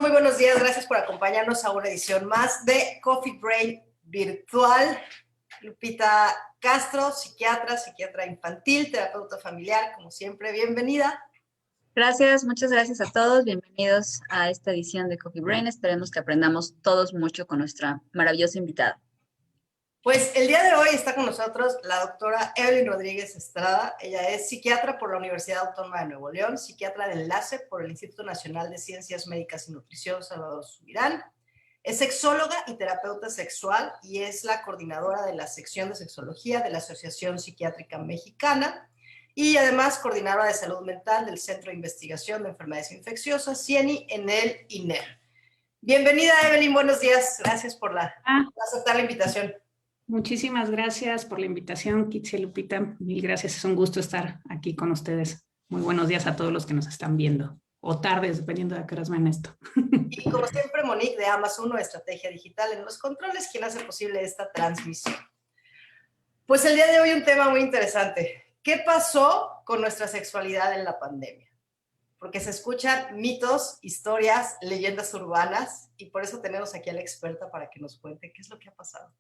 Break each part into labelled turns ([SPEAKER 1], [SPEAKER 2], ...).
[SPEAKER 1] muy buenos días. Gracias por acompañarnos a una edición más de Coffee Break virtual. Lupita Castro, psiquiatra infantil, terapeuta familiar, como siempre, bienvenida.
[SPEAKER 2] Gracias, muchas gracias a todos. Bienvenidos a esta edición de Coffee Brain. Esperemos que aprendamos todos mucho con nuestra maravillosa invitada.
[SPEAKER 1] Pues el día de hoy está con nosotros la doctora Evelyn Rodríguez Estrada. Ella es psiquiatra por la Universidad Autónoma de Nuevo León, psiquiatra de enlace por el Instituto Nacional de Ciencias Médicas y Nutrición Salvador Subirán. Es sexóloga y terapeuta sexual y es la coordinadora de la sección de sexología de la Asociación Psiquiátrica Mexicana y además coordinadora de salud mental del Centro de Investigación de Enfermedades Infecciosas, CIENI, en el INER. Bienvenida, Evelyn, buenos días. Gracias por aceptar la invitación.
[SPEAKER 3] Muchísimas gracias por la invitación, Kitsia, Lupita. Mil gracias, es un gusto estar aquí con ustedes. Muy buenos días a todos los que nos están viendo, o tardes, dependiendo de a qué horas ven esto.
[SPEAKER 1] Y como siempre, Monique de Amazon, Estrategia Digital en los controles, quien hace posible esta transmisión. Pues el día de hoy un tema muy interesante. ¿Qué pasó con nuestra sexualidad en la pandemia? Porque se escuchan mitos, historias, leyendas urbanas, y por eso tenemos aquí a la experta para que nos cuente qué es lo que ha pasado.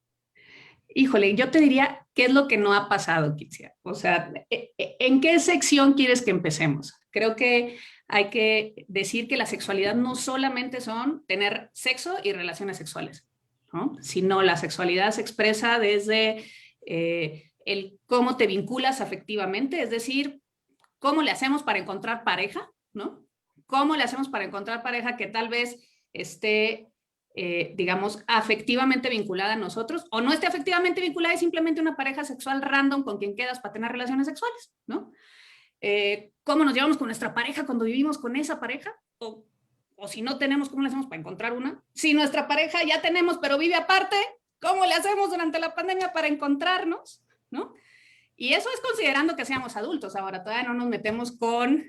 [SPEAKER 3] Híjole, yo te diría, ¿qué es lo que no ha pasado, Kitsia? O sea, ¿en qué sección quieres que empecemos? Creo que hay que decir que la sexualidad no solamente son tener sexo y relaciones sexuales, ¿no? Sino la sexualidad se expresa desde el cómo te vinculas afectivamente, es decir, cómo le hacemos para encontrar pareja, ¿no? ¿Cómo le hacemos para encontrar pareja que tal vez esté digamos, afectivamente vinculada a nosotros, o no esté afectivamente vinculada y simplemente una pareja sexual random con quien quedas para tener relaciones sexuales, ¿no? ¿Cómo nos llevamos con nuestra pareja cuando vivimos con esa pareja? O si no tenemos, ¿cómo le hacemos para encontrar una? Si nuestra pareja ya tenemos, pero vive aparte, ¿cómo le hacemos durante la pandemia para encontrarnos? ¿No? Y eso es considerando que seamos adultos. Ahora todavía no nos metemos con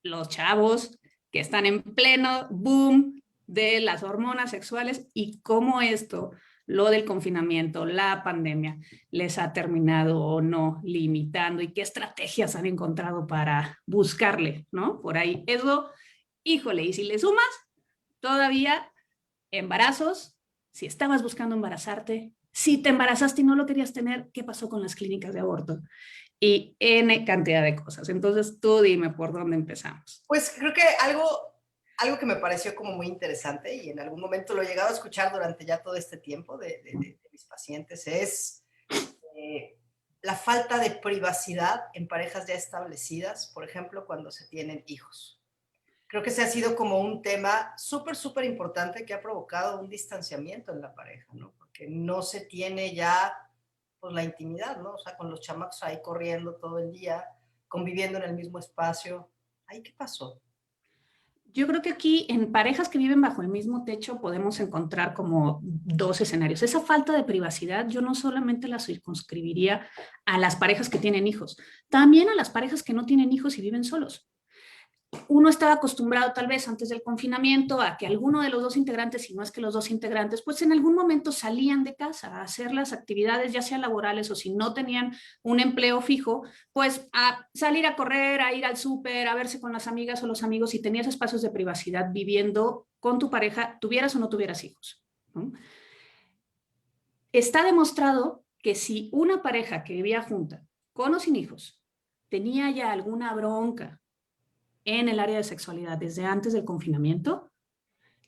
[SPEAKER 3] los chavos que están en pleno boom de las hormonas sexuales y cómo esto, lo del confinamiento, la pandemia, les ha terminado o no limitando y qué estrategias han encontrado para buscarle, ¿no? Por ahí, eso, híjole, y si le sumas, todavía embarazos, si estabas buscando embarazarte, si te embarazaste y no lo querías tener, ¿qué pasó con las clínicas de aborto? Y N cantidad de cosas. Entonces, tú dime por dónde empezamos.
[SPEAKER 1] Pues creo que algo que me pareció como muy interesante y en algún momento lo he llegado a escuchar durante ya todo este tiempo de mis pacientes es la falta de privacidad en parejas ya establecidas, por ejemplo, cuando se tienen hijos. Creo que ese ha sido como un tema súper importante que ha provocado un distanciamiento en la pareja, ¿no? Porque no se tiene ya pues, la intimidad, ¿no? O sea, con los chamacos ahí corriendo todo el día, conviviendo en el mismo espacio. ¿Ahí qué pasó?
[SPEAKER 3] Yo creo que aquí en parejas que viven bajo el mismo techo podemos encontrar como dos escenarios. Esa falta de privacidad yo no solamente la circunscribiría a las parejas que tienen hijos, también a las parejas que no tienen hijos y viven solos. Uno estaba acostumbrado tal vez antes del confinamiento a que alguno de los dos integrantes, si no es que los dos integrantes, pues en algún momento salían de casa a hacer las actividades, ya sea laborales o si no tenían un empleo fijo, pues a salir a correr, a ir al súper, a verse con las amigas o los amigos y tenías espacios de privacidad viviendo con tu pareja, tuvieras o no tuvieras hijos, ¿no? Está demostrado que si una pareja que vivía junta, con o sin hijos, tenía ya alguna bronca en el área de sexualidad desde antes del confinamiento,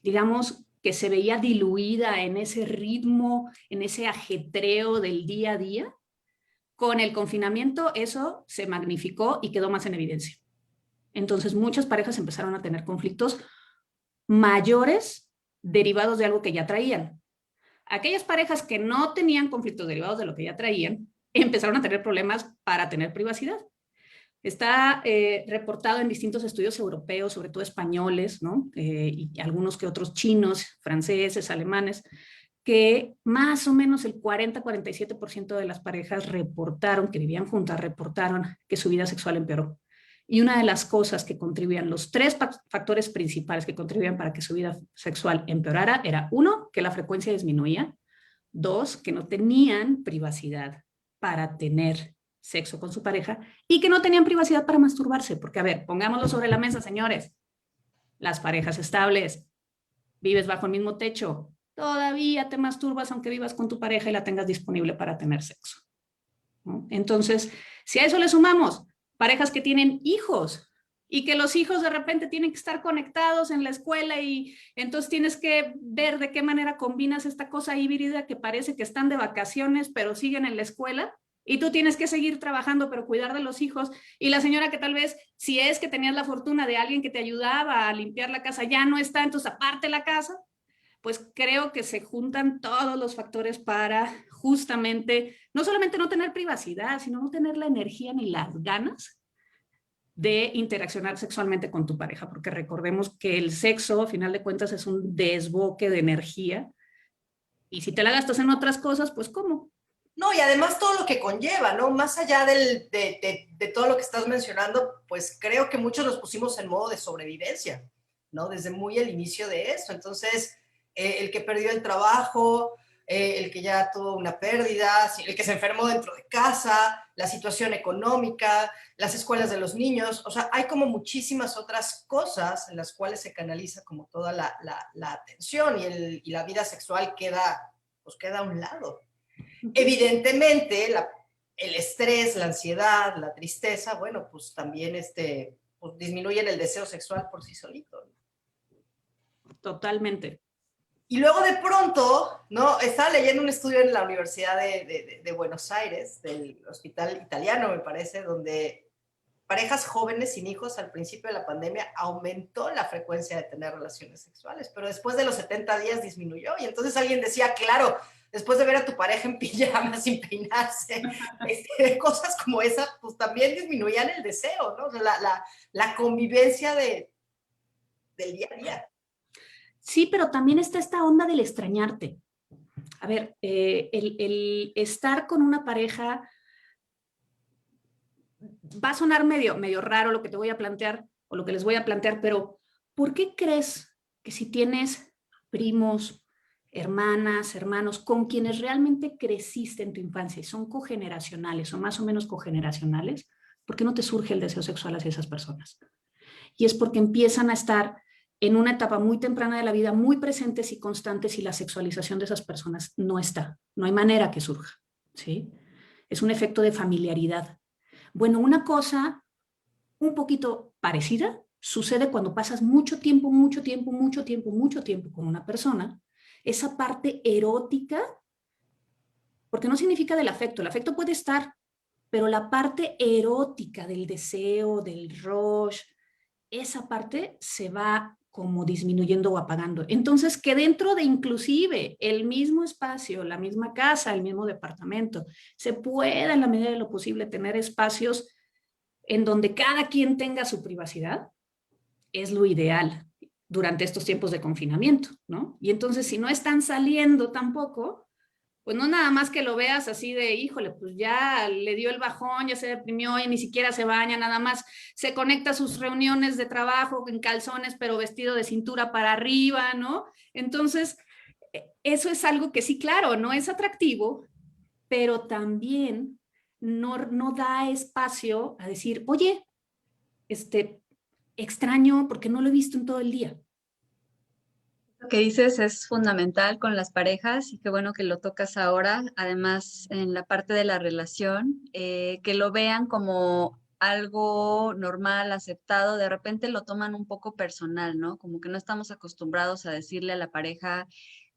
[SPEAKER 3] digamos que se veía diluida en ese ritmo, en ese ajetreo del día a día, con el confinamiento eso se magnificó y quedó más en evidencia. Entonces muchas parejas empezaron a tener conflictos mayores derivados de algo que ya traían. Aquellas parejas que no tenían conflictos derivados de lo que ya traían, empezaron a tener problemas para tener privacidad. Está reportado en distintos estudios europeos, sobre todo españoles, ¿no? Y algunos que otros chinos, franceses, alemanes, que más o menos el 40-47% de las parejas reportaron, que vivían juntas, reportaron que su vida sexual empeoró. Y una de las cosas que contribuían, los tres factores principales que contribuían para que su vida sexual empeorara, era uno, que la frecuencia disminuía, dos, que no tenían privacidad para tener sexo con su pareja y que no tenían privacidad para masturbarse, porque a ver, pongámoslo sobre la mesa, señores, las parejas estables vives bajo el mismo techo, todavía te masturbas aunque vivas con tu pareja y la tengas disponible para tener sexo, ¿no? Entonces, si a eso le sumamos parejas que tienen hijos y que los hijos de repente tienen que estar conectados en la escuela y entonces tienes que ver de qué manera combinas esta cosa híbrida que parece que están de vacaciones pero siguen en la escuela y tú tienes que seguir trabajando pero cuidar de los hijos y la señora que tal vez si es que tenías la fortuna de alguien que te ayudaba a limpiar la casa ya no está, entonces aparte la casa, pues creo que se juntan todos los factores para justamente no solamente no tener privacidad, sino no tener la energía ni las ganas de interaccionar sexualmente con tu pareja, porque recordemos que el sexo, a final de cuentas, es un desboque de energía, y si te la gastas en otras cosas, pues ¿cómo?
[SPEAKER 1] No, y además todo lo que conlleva, ¿no? Más allá de todo lo que estás mencionando, pues creo que muchos nos pusimos en modo de sobrevivencia, ¿no? Desde muy el inicio de esto. Entonces, el que perdió el trabajo, el que ya tuvo una pérdida, el que se enfermó dentro de casa, la situación económica, las escuelas de los niños, o sea, hay como muchísimas otras cosas en las cuales se canaliza como toda la atención y la vida sexual pues queda a un lado. Evidentemente, el estrés, la ansiedad, la tristeza, bueno, pues también pues disminuyen el deseo sexual por sí solito, ¿no?
[SPEAKER 3] Totalmente.
[SPEAKER 1] Y luego de pronto, ¿no? Estaba leyendo un estudio en la Universidad de Buenos Aires, del Hospital Italiano, me parece, donde parejas jóvenes sin hijos al principio de la pandemia aumentó la frecuencia de tener relaciones sexuales, pero después de los 70 días disminuyó. Y entonces alguien decía, claro, después de ver a tu pareja en pijama sin peinarse, cosas como esa, pues también disminuían el deseo, ¿no? O sea, la convivencia del día a día.
[SPEAKER 3] Sí, pero también está esta onda del extrañarte. A ver, el estar con una pareja va a sonar medio raro lo que te voy a plantear o lo que les voy a plantear, pero ¿por qué crees que si tienes primos, hermanas, hermanos, con quienes realmente creciste en tu infancia y son cogeneracionales o más o menos cogeneracionales, ¿por qué no te surge el deseo sexual hacia esas personas? Y es porque empiezan a estar en una etapa muy temprana de la vida, muy presentes y constantes, y la sexualización de esas personas no está, no hay manera que surja, ¿sí? Es un efecto de familiaridad. Bueno, una cosa un poquito parecida sucede cuando pasas mucho tiempo con una persona. Esa parte erótica, porque no significa del afecto, el afecto puede estar, pero la parte erótica del deseo, del rush, esa parte se va como disminuyendo o apagando. Entonces, que dentro de inclusive el mismo espacio, la misma casa, el mismo departamento, se pueda en la medida de lo posible tener espacios en donde cada quien tenga su privacidad, es lo ideal durante estos tiempos de confinamiento, ¿no? Y entonces, si no están saliendo tampoco, pues no nada más que lo veas así de, híjole, pues ya le dio el bajón, ya se deprimió y ni siquiera se baña, nada más se conecta a sus reuniones de trabajo en calzones, pero vestido de cintura para arriba, ¿no? Entonces, eso es algo que sí, claro, no es atractivo, pero también no da espacio a decir, oye, extraño porque no lo he visto en todo el día.
[SPEAKER 2] Lo que dices es fundamental con las parejas y qué bueno que lo tocas ahora. Además, en la parte de la relación, que lo vean como algo normal, aceptado, de repente lo toman un poco personal, ¿no? Como que no estamos acostumbrados a decirle a la pareja,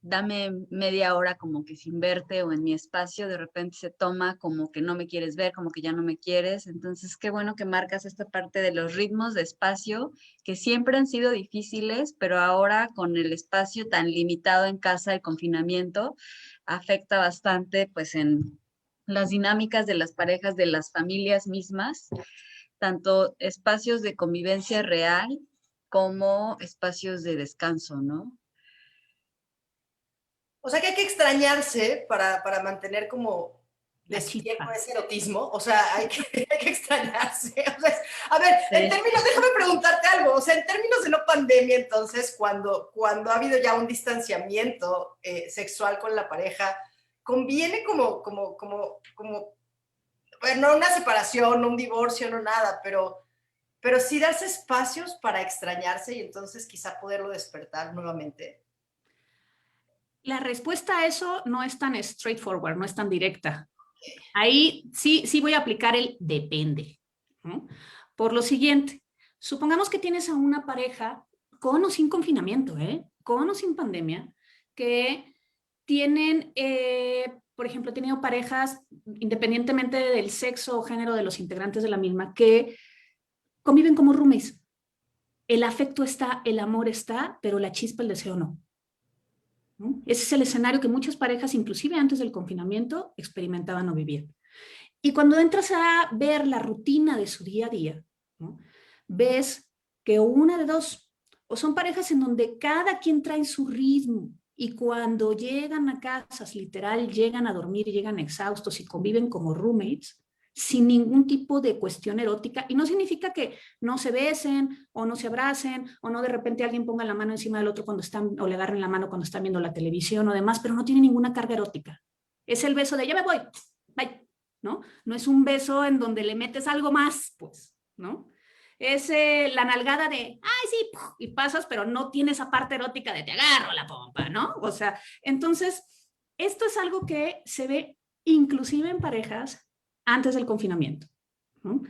[SPEAKER 2] dame media hora como que sin verte o en mi espacio, de repente se toma como que no me quieres ver, como que ya no me quieres. Entonces, qué bueno que marcas esta parte de los ritmos de espacio que siempre han sido difíciles, pero ahora con el espacio tan limitado en casa, el confinamiento, afecta bastante pues en las dinámicas de las parejas, de las familias mismas, tanto espacios de convivencia real como espacios de descanso, ¿no?
[SPEAKER 1] O sea que hay que extrañarse para mantener como
[SPEAKER 3] La
[SPEAKER 1] despierto
[SPEAKER 3] chispa.
[SPEAKER 1] ese erotismo. O sea, hay que extrañarse. O sea, a ver, en
[SPEAKER 2] Sí.
[SPEAKER 1] términos, déjame preguntarte algo. O sea, en términos de no pandemia, entonces, cuando ha habido ya un distanciamiento sexual con la pareja, conviene bueno, no una separación, no un divorcio, no nada, pero sí darse espacios para extrañarse y entonces quizá poderlo despertar nuevamente.
[SPEAKER 3] La respuesta a eso no es tan straightforward, no es tan directa. Ahí sí voy a aplicar el depende, ¿no? Por lo siguiente, supongamos que tienes a una pareja con o sin confinamiento, con o sin pandemia, que tienen, por ejemplo, he tenido parejas, independientemente del sexo o género de los integrantes de la misma, que conviven como roomies. El afecto está, el amor está, pero la chispa, el deseo no. ¿No? Ese es el escenario que muchas parejas, inclusive antes del confinamiento, experimentaban o vivían. Y cuando entras a ver la rutina de su día a día, ¿no? Ves que una de dos, o son parejas en donde cada quien trae su ritmo y cuando llegan a casas, literal, llegan a dormir y llegan exhaustos y conviven como roommates, sin ningún tipo de cuestión erótica. Y no significa que no se besen o no se abracen o no de repente alguien ponga la mano encima del otro cuando están, o le agarren la mano cuando están viendo la televisión o demás, pero no tiene ninguna carga erótica. Es el beso de ya me voy, bye. ¿No? No es un beso en donde le metes algo más, pues, ¿no? Es la nalgada de, ay, sí, y pasas, pero no tiene esa parte erótica de te agarro la pompa, ¿no? O sea, entonces, esto es algo que se ve inclusive en parejas antes del confinamiento, ¿no?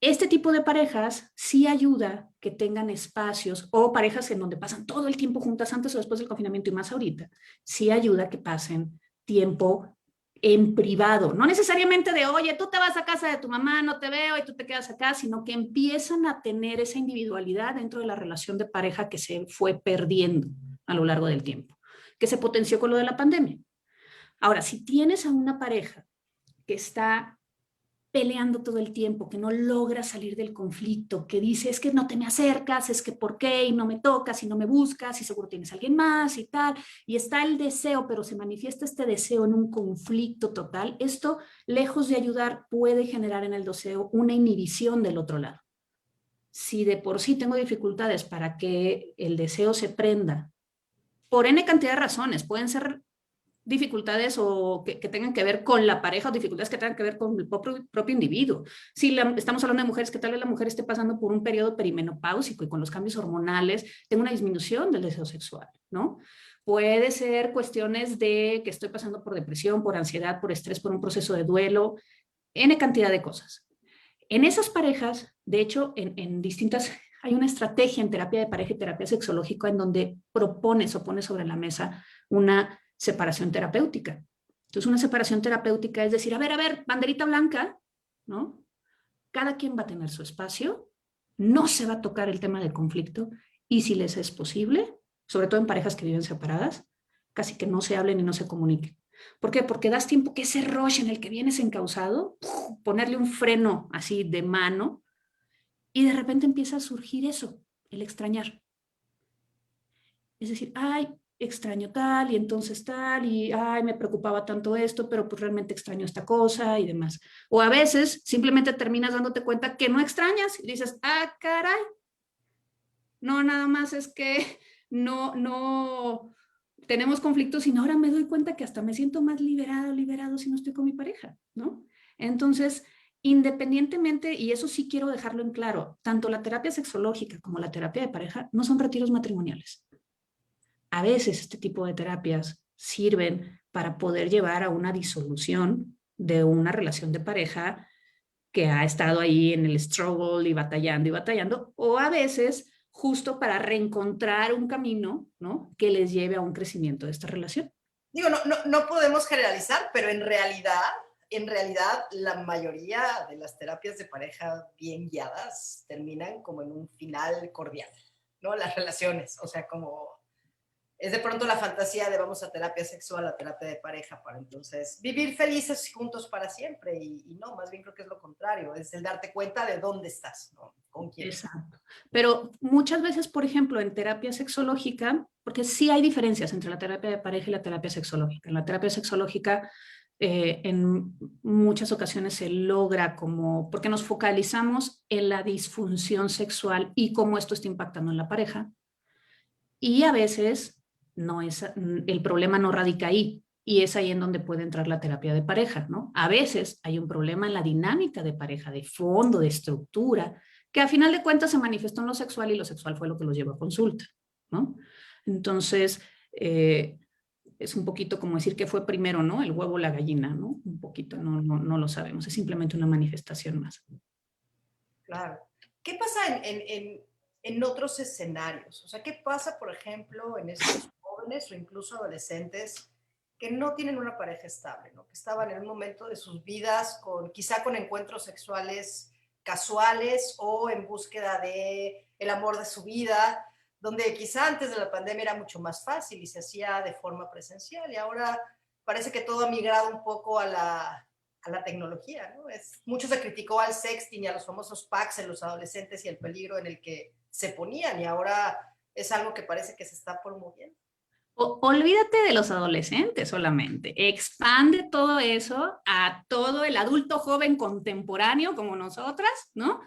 [SPEAKER 3] Este tipo de parejas sí ayuda que tengan espacios o parejas en donde pasan todo el tiempo juntas antes o después del confinamiento y más ahorita, sí ayuda que pasen tiempo en privado, no necesariamente de, oye, tú te vas a casa de tu mamá, no te veo y tú te quedas acá, sino que empiezan a tener esa individualidad dentro de la relación de pareja que se fue perdiendo a lo largo del tiempo, que se potenció con lo de la pandemia. Ahora, si tienes a una pareja que está peleando todo el tiempo, que no logra salir del conflicto, que dice, es que no te me acercas, es que por qué, y no me tocas, y no me buscas, y seguro tienes a alguien más, y tal, y está el deseo, pero se manifiesta este deseo en un conflicto total, esto, lejos de ayudar, puede generar en el deseo una inhibición del otro lado. Si de por sí tengo dificultades para que el deseo se prenda, por N cantidad de razones, pueden ser dificultades o que tengan que ver con la pareja o dificultades que tengan que ver con el propio individuo. Si estamos hablando de mujeres, que tal vez la mujer esté pasando por un periodo perimenopáusico y con los cambios hormonales tenga una disminución del deseo sexual, ¿no? Puede ser cuestiones de que estoy pasando por depresión, por ansiedad, por estrés, por un proceso de duelo, N cantidad de cosas. En esas parejas, de hecho, en distintas, hay una estrategia en terapia de pareja y terapia sexológica en donde propones o pones sobre la mesa una separación terapéutica. Entonces, una separación terapéutica es decir, a ver, banderita blanca, ¿no? Cada quien va a tener su espacio, no se va a tocar el tema del conflicto y si les es posible, sobre todo en parejas que viven separadas, casi que no se hablen y no se comuniquen. ¿Por qué? Porque das tiempo que ese rush en el que vienes encausado, ponerle un freno así de mano y de repente empieza a surgir eso, el extrañar. Es decir, ay, extraño tal y entonces tal y ay, me preocupaba tanto esto, pero pues realmente extraño esta cosa y demás. O a veces simplemente terminas dándote cuenta que no extrañas y dices, ah, caray, no, nada más es que no tenemos conflictos y ahora me doy cuenta que hasta me siento más liberado si no estoy con mi pareja, ¿no? Entonces, independientemente, y eso sí quiero dejarlo en claro, tanto la terapia sexológica como la terapia de pareja no son retiros matrimoniales. A veces este tipo de terapias sirven para poder llevar a una disolución de una relación de pareja que ha estado ahí en el struggle y batallando, o a veces justo para reencontrar un camino, ¿no? Que les lleve a un crecimiento de esta relación.
[SPEAKER 1] Digo, no podemos generalizar, pero en realidad, la mayoría de las terapias de pareja bien guiadas terminan como en un final cordial, ¿no? Las relaciones, o sea, como es de pronto la fantasía de vamos a terapia sexual, a terapia de pareja, para entonces vivir felices juntos para siempre. Y no, más bien creo que es lo contrario, es el darte cuenta de dónde estás, ¿no? Con quién.
[SPEAKER 3] Exacto. Pero muchas veces, por ejemplo, en terapia sexológica, porque sí hay diferencias entre la terapia de pareja y la terapia sexológica. En la terapia sexológica, en muchas ocasiones se logra como, porque nos focalizamos en la disfunción sexual y cómo esto está impactando en la pareja. Y a veces no es, el problema no radica ahí. Y es ahí en donde puede entrar la terapia de pareja, ¿no? A veces hay un problema en la dinámica de pareja, de fondo, de estructura, que a final de cuentas se manifestó en lo sexual y lo sexual fue lo que los llevó a consulta, ¿no? Entonces, es un poquito como decir que fue primero, ¿no? El huevo o la gallina, ¿no? Un poquito, no lo sabemos, es simplemente una manifestación más.
[SPEAKER 1] Claro. ¿Qué pasa en otros escenarios? O sea, ¿qué pasa, por ejemplo, en estos jóvenes o incluso adolescentes que no tienen una pareja estable, ¿no? Que estaban en un momento de sus vidas quizá con encuentros sexuales casuales o en búsqueda de el amor de su vida, donde quizá antes de la pandemia era mucho más fácil y se hacía de forma presencial y ahora parece que todo ha migrado un poco a la tecnología, ¿no? Mucho se criticó al sexting y a los famosos packs en los adolescentes y el peligro en el que se ponían y ahora es algo que parece que se está promoviendo.
[SPEAKER 3] Olvídate de los adolescentes solamente, expande todo eso a todo el adulto joven contemporáneo como nosotras, ¿no?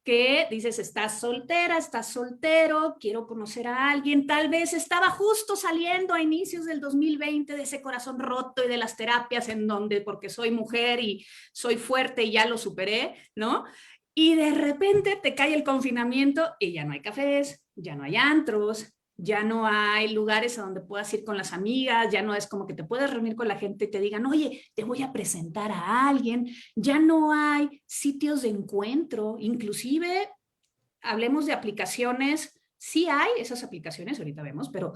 [SPEAKER 3] Que dices, estás soltera, estás soltero, quiero conocer a alguien, tal vez estaba justo saliendo a inicios del 2020 de ese corazón roto y de las terapias en donde, porque soy mujer y soy fuerte y ya lo superé, ¿no? Y de repente te cae el confinamiento y ya no hay cafés, ya no hay antros, ya no hay lugares a donde puedas ir con las amigas, ya no es como que te puedes reunir con la gente y te digan, oye, te voy a presentar a alguien, ya no hay sitios de encuentro, inclusive hablemos de aplicaciones, sí hay esas aplicaciones, ahorita vemos, pero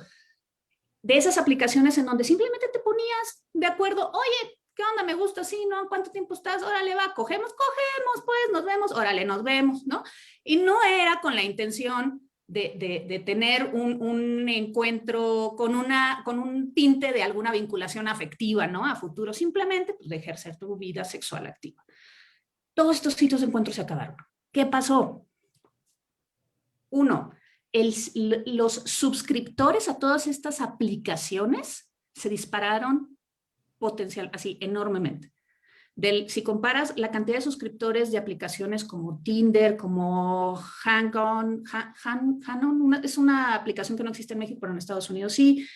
[SPEAKER 3] de esas aplicaciones en donde simplemente te ponías de acuerdo, oye, ¿qué onda? Me gusta, sí, ¿no? ¿Cuánto tiempo estás? Órale, va, cogemos, pues, nos vemos, órale, nos vemos, ¿no? Y no era con la intención de tener un encuentro con un tinte de alguna vinculación afectiva, ¿no? A futuro, simplemente pues, de ejercer tu vida sexual activa. Todos estos sitios de encuentro se acabaron. ¿Qué pasó? Uno, los suscriptores a todas estas aplicaciones se dispararon así enormemente. Si comparas la cantidad de suscriptores de aplicaciones como Tinder, como Hang-On, es una aplicación que no existe en México, pero en Estados Unidos sí,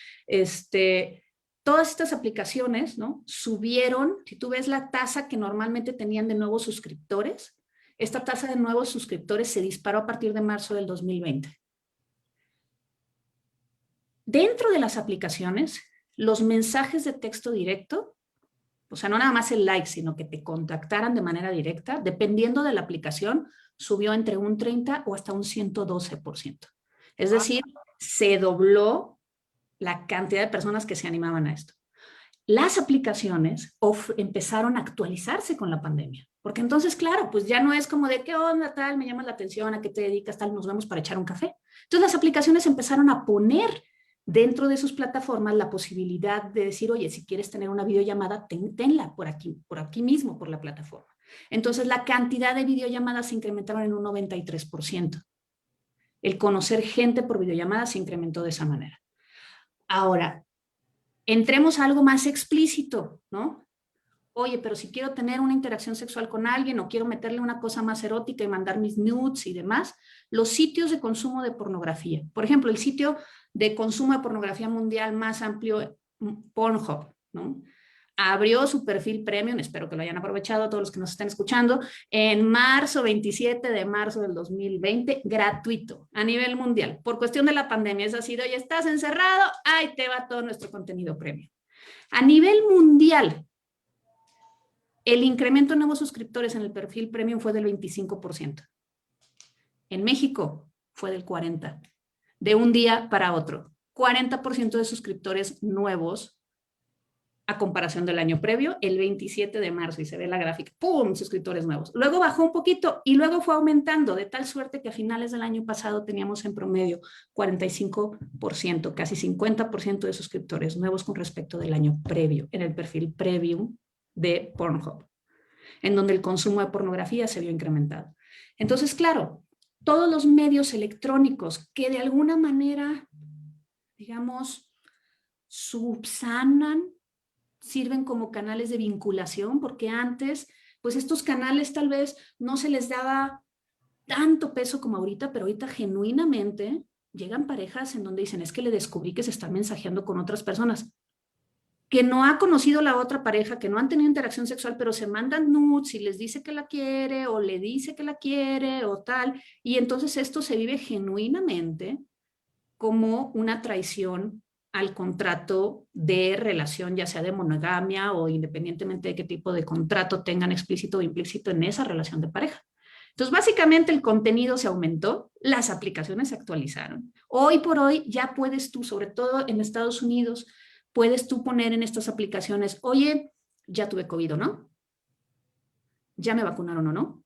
[SPEAKER 3] todas estas aplicaciones, ¿no? Subieron, si tú ves la tasa que normalmente tenían de nuevos suscriptores, esta tasa de nuevos suscriptores se disparó a partir de marzo del 2020. Dentro de las aplicaciones, los mensajes de texto directo, o sea, no nada más el like, sino que te contactaran de manera directa, dependiendo de la aplicación, subió entre un 30 o hasta un 112%. Es decir, se dobló la cantidad de personas que se animaban a esto. Las aplicaciones empezaron a actualizarse con la pandemia, porque entonces, claro, pues ya no es como de qué onda, tal, me llamas la atención, a qué te dedicas, tal, nos vemos para echar un café. Entonces las aplicaciones empezaron a poner dentro de sus plataformas la posibilidad de decir, oye, si quieres tener una videollamada, tenla por aquí mismo, por la plataforma. Entonces la cantidad de videollamadas se incrementaron en un 93%. El conocer gente por videollamada se incrementó de esa manera. Ahora, entremos a algo más explícito, ¿no? Oye, pero si quiero tener una interacción sexual con alguien o quiero meterle una cosa más erótica y mandar mis nudes y demás, los sitios de consumo de pornografía. Por ejemplo, el sitio de consumo de pornografía mundial más amplio, Pornhub, ¿no? Abrió su perfil premium, espero que lo hayan aprovechado todos los que nos estén escuchando, en 27 de marzo del 2020, gratuito a nivel mundial. Por cuestión de la pandemia, es así, oye, estás encerrado, ahí te va todo nuestro contenido premium. A nivel mundial, el incremento de nuevos suscriptores en el perfil premium fue del 25%. En México fue del 40%. De un día para otro. 40% de suscriptores nuevos a comparación del año previo, el 27 de marzo, y se ve la gráfica, ¡pum!, suscriptores nuevos. Luego bajó un poquito y luego fue aumentando, de tal suerte que a finales del año pasado teníamos en promedio 45%, casi 50% de suscriptores nuevos con respecto del año previo, en el perfil premium de Pornhub, en donde el consumo de pornografía se vio incrementado. Entonces, claro, todos los medios electrónicos que de alguna manera, digamos, subsanan, sirven como canales de vinculación, porque antes, pues estos canales tal vez no se les daba tanto peso como ahorita, pero ahorita genuinamente llegan parejas en donde dicen, es que le descubrí que se están mensajeando con otras personas, que no ha conocido la otra pareja, que no han tenido interacción sexual, pero se mandan nudes y les dice que la quiere o le dice que la quiere o tal, y entonces esto se vive genuinamente como una traición al contrato de relación, ya sea de monogamia o independientemente de qué tipo de contrato tengan explícito o implícito en esa relación de pareja. Entonces, básicamente el contenido se aumentó, las aplicaciones se actualizaron. Hoy por hoy ya puedes tú, sobre todo en Estados Unidos, puedes tú poner en estas aplicaciones, oye, ya tuve COVID o no, ya me vacunaron o no,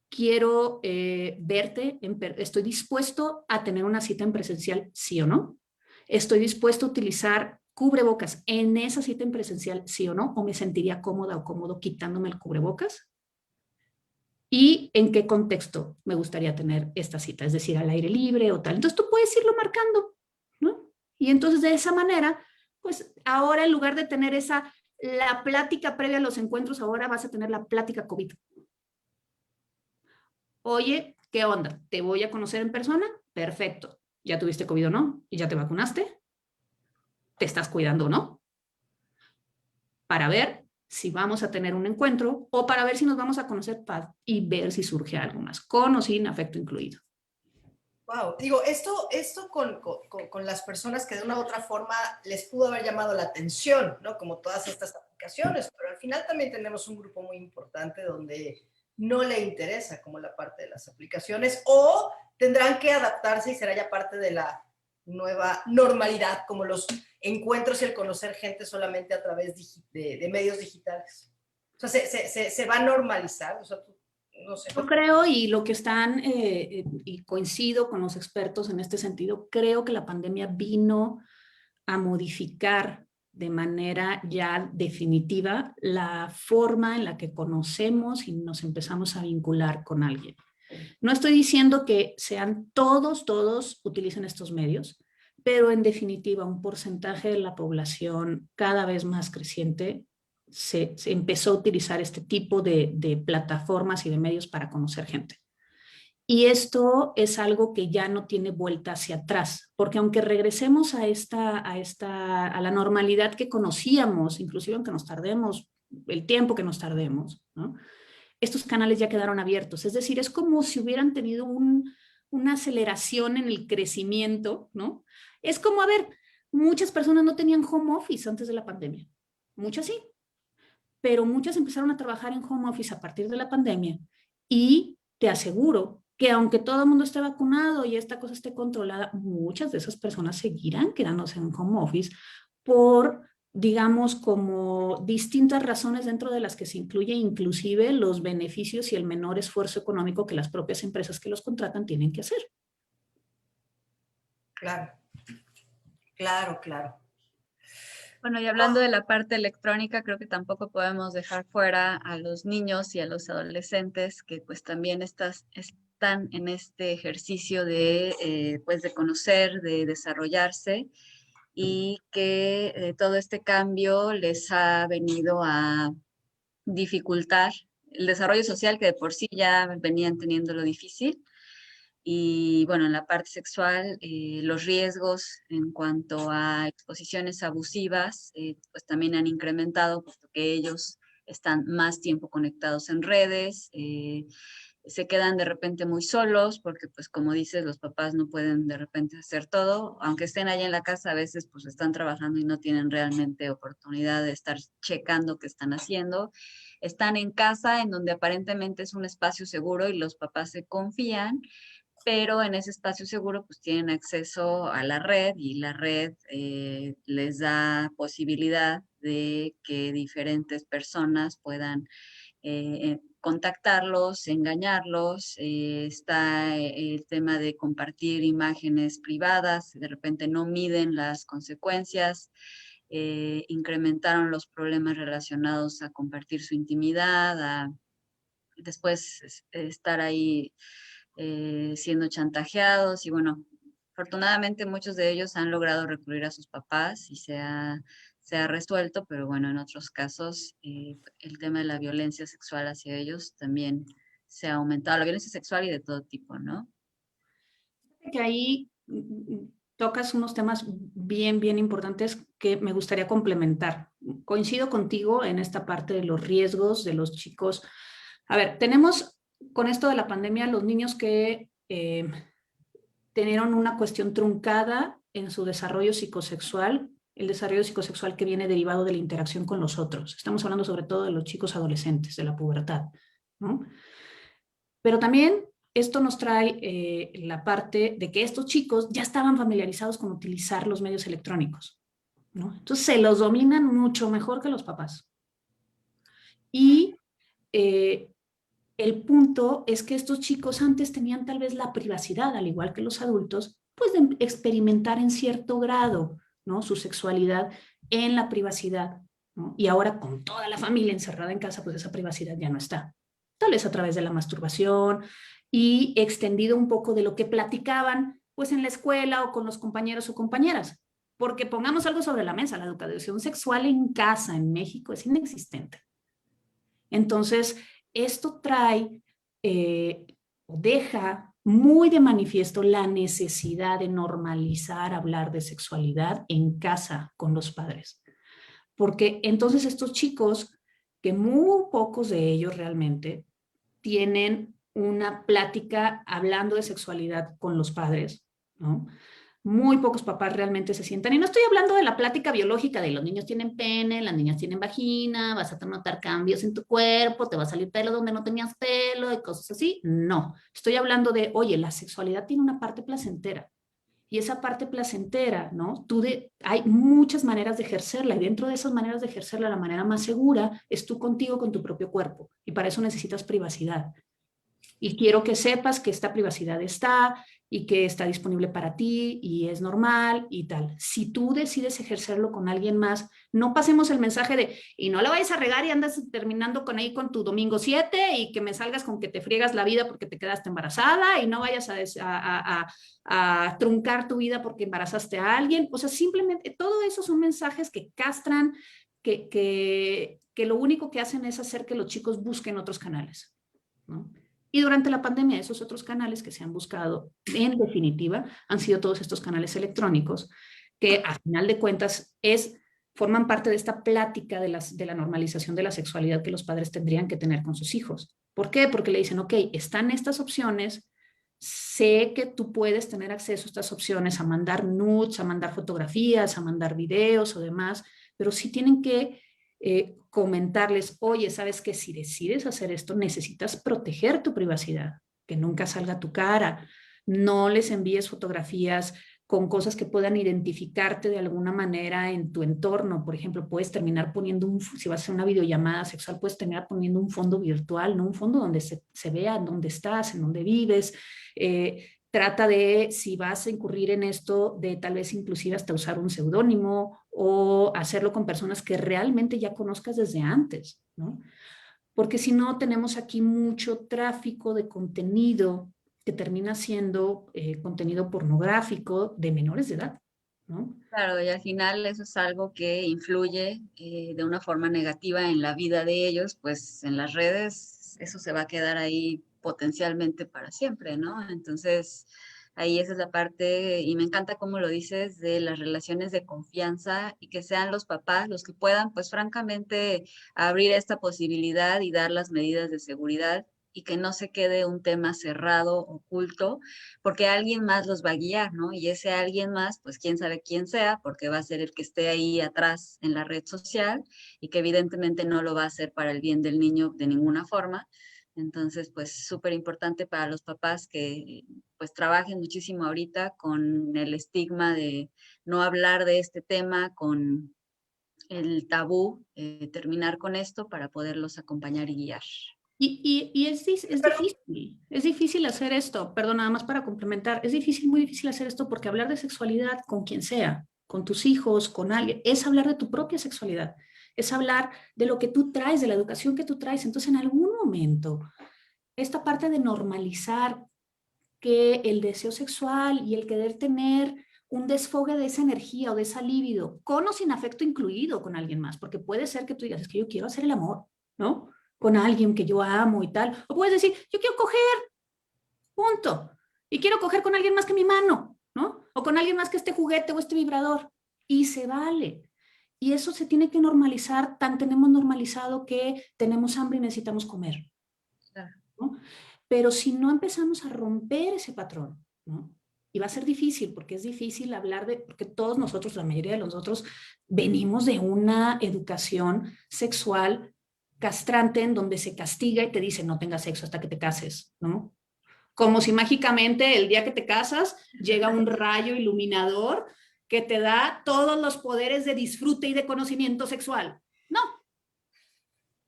[SPEAKER 3] quiero verte, estoy dispuesto a tener una cita en presencial, sí o no, estoy dispuesto a utilizar cubrebocas en esa cita en presencial, sí o no, o me sentiría cómoda o cómodo quitándome el cubrebocas. ¿Y en qué contexto me gustaría tener esta cita? Es decir, al aire libre o tal. Entonces tú puedes irlo marcando, ¿no? Y entonces de esa manera, pues ahora en lugar de tener la plática previa a los encuentros, ahora vas a tener la plática COVID. Oye, ¿qué onda? ¿Te voy a conocer en persona? Perfecto. ¿Ya tuviste COVID o no? ¿Y ya te vacunaste? ¿Te estás cuidando o no? Para ver si vamos a tener un encuentro o para ver si nos vamos a conocer y ver si surge algo más, con o sin afecto incluido.
[SPEAKER 1] Wow, digo, esto con las personas que de una u otra forma les pudo haber llamado la atención, ¿no? Como todas estas aplicaciones, pero al final también tenemos un grupo muy importante donde no le interesa como la parte de las aplicaciones o tendrán que adaptarse y será ya parte de la nueva normalidad, como los encuentros y el conocer gente solamente a través de medios digitales. O sea, se va a normalizar, o sea, no sé.
[SPEAKER 3] Yo creo, y lo que están, y coincido con los expertos en este sentido, creo que la pandemia vino a modificar de manera ya definitiva la forma en la que conocemos y nos empezamos a vincular con alguien. No estoy diciendo que sean todos utilicen estos medios, pero en definitiva un porcentaje de la población cada vez más creciente se empezó a utilizar este tipo de plataformas y de medios para conocer gente. Y esto es algo que ya no tiene vuelta hacia atrás, porque aunque regresemos a la normalidad que conocíamos, inclusive aunque nos tardemos, el tiempo que nos tardemos, ¿no? Estos canales ya quedaron abiertos. Es decir, es como si hubieran tenido una aceleración en el crecimiento, ¿no? Es como, a ver, muchas personas no tenían home office antes de la pandemia. Muchas sí, pero muchas empezaron a trabajar en home office a partir de la pandemia y te aseguro que aunque todo el mundo esté vacunado y esta cosa esté controlada, muchas de esas personas seguirán quedándose en home office por, digamos, como distintas razones dentro de las que se incluye inclusive los beneficios y el menor esfuerzo económico que las propias empresas que los contratan tienen que hacer.
[SPEAKER 1] Claro, claro, claro.
[SPEAKER 2] Bueno, y hablando de la parte electrónica, creo que tampoco podemos dejar fuera a los niños y a los adolescentes que pues también están en este ejercicio pues de conocer, de desarrollarse y que todo este cambio les ha venido a dificultar el desarrollo social que de por sí ya venían teniendo lo difícil. Y bueno, en la parte sexual, los riesgos en cuanto a exposiciones abusivas, pues también han incrementado, puesto que ellos están más tiempo conectados en redes, se quedan de repente muy solos, porque pues como dices, los papás no pueden de repente hacer todo, aunque estén allá en la casa, a veces pues están trabajando y no tienen realmente oportunidad de estar checando qué están haciendo. Están en casa, en donde aparentemente es un espacio seguro y los papás se confían, pero en ese espacio seguro pues tienen acceso a la red y la red les da posibilidad de que diferentes personas puedan contactarlos, engañarlos. Está el tema de compartir imágenes privadas, de repente no miden las consecuencias. Incrementaron los problemas relacionados a compartir su intimidad, a después estar ahí siendo chantajeados y bueno, afortunadamente muchos de ellos han logrado recurrir a sus papás y se ha resuelto, pero bueno, en otros casos el tema de la violencia sexual hacia ellos también se ha aumentado, la violencia sexual y de todo tipo, ¿no?
[SPEAKER 3] Que ahí tocas unos temas bien importantes que me gustaría complementar. Coincido contigo en esta parte de los riesgos de los chicos. A ver, tenemos con esto de la pandemia los niños que tenieron una cuestión truncada en su desarrollo psicosexual, el desarrollo psicosexual que viene derivado de la interacción con los otros. Estamos hablando sobre todo de los chicos adolescentes, de la pubertad, ¿no? Pero también esto nos trae la parte de que estos chicos ya estaban familiarizados con utilizar los medios electrónicos, ¿no? Entonces se los dominan mucho mejor que los papás. Y el punto es que estos chicos antes tenían tal vez la privacidad, al igual que los adultos, pues de experimentar en cierto grado, ¿no? Su sexualidad en la privacidad, ¿no? Y ahora con toda la familia encerrada en casa, pues esa privacidad ya no está. Tal vez a través de la masturbación y extendido un poco de lo que platicaban pues en la escuela o con los compañeros o compañeras. Porque pongamos algo sobre la mesa, la educación sexual en casa en México es inexistente. Entonces, esto trae o deja muy de manifiesto la necesidad de normalizar hablar de sexualidad en casa con los padres. Porque entonces estos chicos, que muy pocos de ellos realmente tienen una plática hablando de sexualidad con los padres, ¿no? Muy pocos papás realmente se sientan. Y no estoy hablando de la plática biológica de los niños tienen pene, las niñas tienen vagina, vas a notar cambios en tu cuerpo, te va a salir pelo donde no tenías pelo y cosas así. No, estoy hablando de, oye, la sexualidad tiene una parte placentera. Y esa parte placentera, ¿no? Hay muchas maneras de ejercerla y dentro de esas maneras de ejercerla, la manera más segura es tú contigo con tu propio cuerpo. Y para eso necesitas privacidad. Y quiero que sepas que esta privacidad está y que está disponible para ti y es normal y tal. Si tú decides ejercerlo con alguien más, no pasemos el mensaje de, y no la vayas a regar y andas terminando con ahí con tu domingo 7 y que me salgas con que te friegas la vida porque te quedaste embarazada y no vayas a truncar tu vida porque embarazaste a alguien. O sea, simplemente todo eso son mensajes que castran, que lo único que hacen es hacer que los chicos busquen otros canales, ¿no? Y durante la pandemia, esos otros canales que se han buscado, en definitiva, han sido todos estos canales electrónicos, que a final de cuentas forman parte de esta plática de la normalización de la sexualidad que los padres tendrían que tener con sus hijos. ¿Por qué? Porque le dicen, ok, están estas opciones, sé que tú puedes tener acceso a estas opciones, a mandar nudes, a mandar fotografías, a mandar videos o demás, pero sí tienen que comentarles, oye, sabes que si decides hacer esto, necesitas proteger tu privacidad, que nunca salga tu cara, no les envíes fotografías con cosas que puedan identificarte de alguna manera en tu entorno. Por ejemplo, puedes terminar poniendo si vas a hacer una videollamada sexual, puedes terminar poniendo un fondo virtual, no un fondo donde se vea dónde estás, en dónde vives. Trata de, si vas a incurrir en esto, de tal vez inclusive hasta usar un seudónimo o hacerlo con personas que realmente ya conozcas desde antes, ¿no? Porque si no, tenemos aquí mucho tráfico de contenido que termina siendo contenido pornográfico de menores de edad, ¿no?
[SPEAKER 2] Claro, y al final eso es algo que influye de una forma negativa en la vida de ellos, pues en las redes eso se va a quedar ahí potencialmente para siempre, ¿no? Entonces, ahí esa es la parte, y me encanta cómo lo dices, de las relaciones de confianza y que sean los papás los que puedan, pues francamente, abrir esta posibilidad y dar las medidas de seguridad y que no se quede un tema cerrado, oculto, porque alguien más los va a guiar, ¿no? Y ese alguien más, pues quién sabe quién sea, porque va a ser el que esté ahí atrás en la red social y que evidentemente no lo va a hacer para el bien del niño de ninguna forma. Entonces, pues súper importante para los papás que pues trabajen muchísimo ahorita con el estigma de no hablar de este tema, con el tabú, terminar con esto para poderlos acompañar y guiar.
[SPEAKER 3] Y es difícil hacer esto, perdón, nada más para complementar, es difícil, muy difícil hacer esto porque hablar de sexualidad con quien sea, con tus hijos, con alguien, es hablar de tu propia sexualidad, es hablar de lo que tú traes, de la educación que tú traes. Entonces, en algún momento, esta parte de normalizar que el deseo sexual y el querer tener un desfogue de esa energía o de esa libido, con o sin afecto incluido con alguien más, porque puede ser que tú digas, es que yo quiero hacer el amor, ¿no? Con alguien que yo amo y tal. O puedes decir, yo quiero coger, punto. Y quiero coger con alguien más que mi mano, ¿no? O con alguien más que este juguete o este vibrador. Y se vale. Y eso se tiene que normalizar, tan tenemos normalizado que tenemos hambre y necesitamos comer, ¿no? Pero si no empezamos a romper ese patrón, ¿no? Y va a ser difícil, porque es difícil hablar porque todos nosotros, la mayoría de nosotros, venimos de una educación sexual castrante en donde se castiga y te dice no tengas sexo hasta que te cases, ¿no? Como si mágicamente el día que te casas llega un rayo iluminador que te da todos los poderes de disfrute y de conocimiento sexual. No,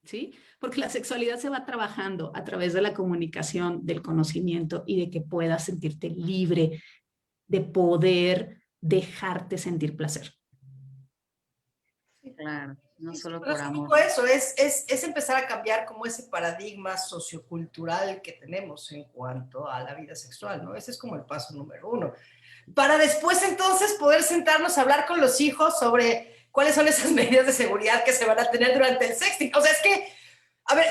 [SPEAKER 3] ¿sí? Porque la sexualidad se va trabajando a través de la comunicación, del conocimiento y de que puedas sentirte libre de poder dejarte sentir placer.
[SPEAKER 2] Claro, no
[SPEAKER 1] Sí,
[SPEAKER 2] solo
[SPEAKER 1] pero
[SPEAKER 2] por
[SPEAKER 1] es un
[SPEAKER 2] amor.
[SPEAKER 1] poco eso, es empezar a cambiar como ese paradigma sociocultural que tenemos en cuanto a la vida sexual, ¿no? Ese es como el paso número 1. Para después entonces poder sentarnos a hablar con los hijos sobre cuáles son esas medidas de seguridad que se van a tener durante el sexting. O sea, es que, a ver,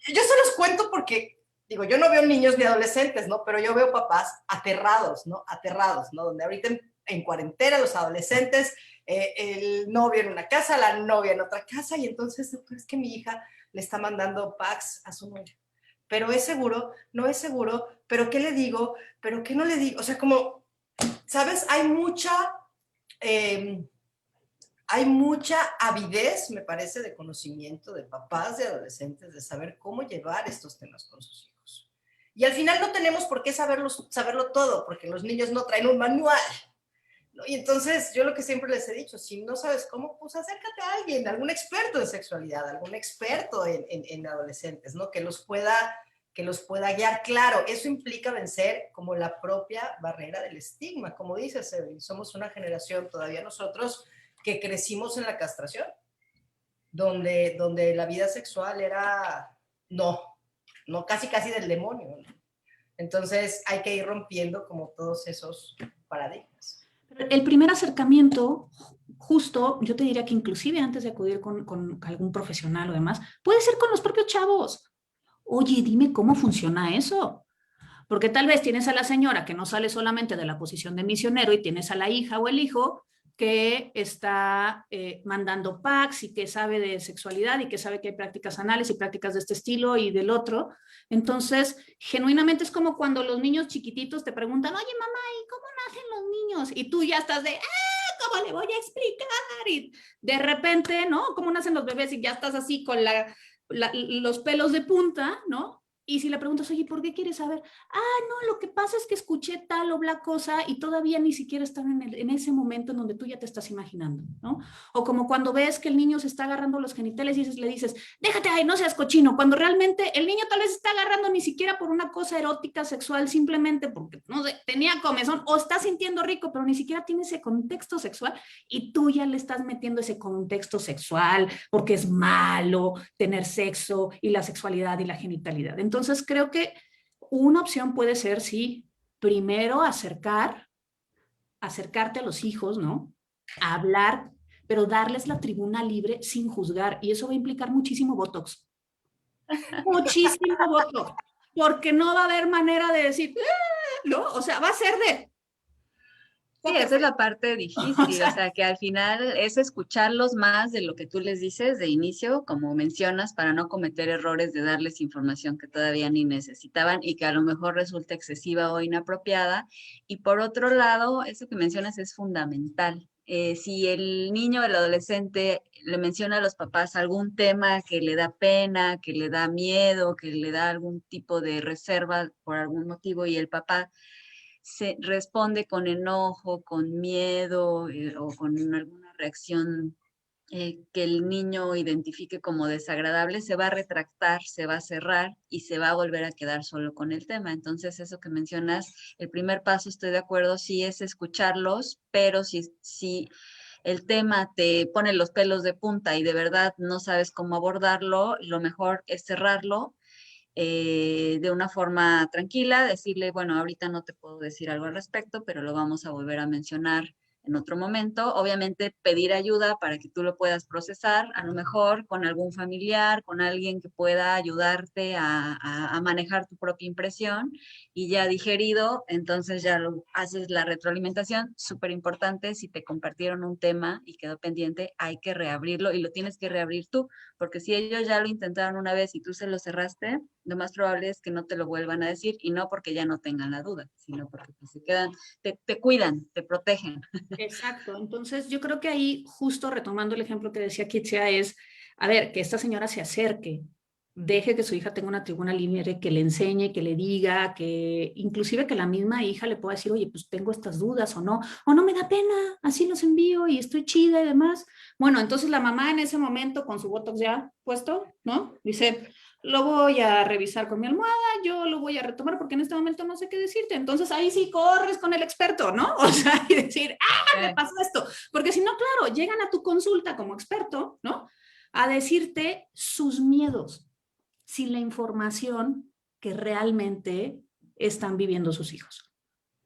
[SPEAKER 1] yo se los cuento porque, digo, yo no veo niños ni adolescentes, ¿no? Pero yo veo papás aterrados, ¿no? Aterrados, ¿no? Donde ahorita en cuarentena los adolescentes, el novio en una casa, la novia en otra casa, y entonces es que mi hija le está mandando packs a su novia. Pero es seguro, no es seguro, pero ¿qué le digo? ¿Pero qué no le digo? O sea, como, ¿sabes? Eh, hay mucha avidez, me parece, de conocimiento de papás, de adolescentes, de saber cómo llevar estos temas con sus hijos. Y al final no tenemos por qué saberlo todo, porque los niños no traen un manual, ¿no? Y entonces yo lo que siempre les he dicho, si no sabes cómo, pues acércate a alguien, algún experto en sexualidad, algún experto en adolescentes, ¿no? Que los pueda guiar. Claro, eso implica vencer como la propia barrera del estigma, como dices, Evelyn, somos una generación todavía nosotros que crecimos en la castración, donde la vida sexual era, no, casi del demonio, ¿no? Entonces hay que ir rompiendo como todos esos paradigmas.
[SPEAKER 3] El primer acercamiento, justo, yo te diría que inclusive antes de acudir con algún profesional o demás, puede ser con los propios chavos. Oye, dime cómo funciona eso. Porque tal vez tienes a la señora que no sale solamente de la posición de misionero y tienes a la hija o el hijo que está mandando packs y que sabe de sexualidad y que sabe que hay prácticas anales y prácticas de este estilo y del otro. Entonces, genuinamente es como cuando los niños chiquititos te preguntan, oye mamá, ¿y cómo nacen los niños? Y tú ya estás de, ¿cómo le voy a explicar? Y de repente, ¿no? ¿Cómo nacen los bebés? Y ya estás así con los pelos de punta, ¿no? Y si le preguntas, oye, ¿por qué quieres saber? No, lo que pasa es que escuché tal o bla cosa y todavía ni siquiera están en ese momento en donde tú ya te estás imaginando, ¿no? O como cuando ves que el niño se está agarrando los genitales y le dices, déjate ahí, no seas cochino, cuando realmente el niño tal vez está agarrando ni siquiera por una cosa erótica, sexual, simplemente porque, no sé, tenía comezón o está sintiendo rico, pero ni siquiera tiene ese contexto sexual y tú ya le estás metiendo ese contexto sexual porque es malo tener sexo y la sexualidad y la genitalidad. Entonces creo que una opción puede ser, sí, primero acercarte a los hijos, ¿no? A hablar, pero darles la tribuna libre sin juzgar. Y eso va a implicar muchísimo botox. Muchísimo botox. Porque no va a haber manera de decir, ¿no? O sea, va a ser de...
[SPEAKER 2] Sí, esa es la parte difícil, o sea, que al final es escucharlos más de lo que tú les dices de inicio, como mencionas, para no cometer errores de darles información que todavía ni necesitaban y que a lo mejor resulta excesiva o inapropiada. Y por otro lado, eso que mencionas es fundamental. Si el niño o el adolescente le menciona a los papás algún tema que le da pena, que le da miedo, que le da algún tipo de reserva por algún motivo y el papá se responde con enojo, con miedo o con alguna reacción que el niño identifique como desagradable, se va a retractar, se va a cerrar y se va a volver a quedar solo con el tema. Entonces, eso que mencionas, el primer paso, estoy de acuerdo, sí es escucharlos, pero si el tema te pone los pelos de punta y de verdad no sabes cómo abordarlo, lo mejor es cerrarlo de una forma tranquila, decirle, bueno, ahorita no te puedo decir algo al respecto, pero lo vamos a volver a mencionar en otro momento. Obviamente pedir ayuda para que tú lo puedas procesar, a lo mejor con algún familiar, con alguien que pueda ayudarte a manejar tu propia impresión y ya digerido, entonces ya lo haces la retroalimentación. Súper importante, si te compartieron un tema y quedó pendiente, hay que reabrirlo y lo tienes que reabrir tú, porque si ellos ya lo intentaron una vez y tú se lo cerraste, lo más probable es que no te lo vuelvan a decir, y no porque ya no tengan la duda, sino porque pues, se quedan, te cuidan, te protegen.
[SPEAKER 3] Exacto. Entonces, yo creo que ahí, justo retomando el ejemplo que decía Kitsia, es, a ver, que esta señora se acerque, deje que su hija tenga una tribuna libre, que le enseñe, que le diga, que inclusive que la misma hija le pueda decir, oye, pues tengo estas dudas o no me da pena, así los envío y estoy chida y demás. Bueno, entonces la mamá en ese momento con su botox ya puesto, ¿no? Dice, lo voy a revisar con mi almohada, yo lo voy a retomar porque en este momento no sé qué decirte. Entonces ahí sí corres con el experto, ¿no? O sea, y decir, me pasó esto. Porque si no, claro, llegan a tu consulta como experto, ¿no? A decirte sus miedos sin la información que realmente están viviendo sus hijos,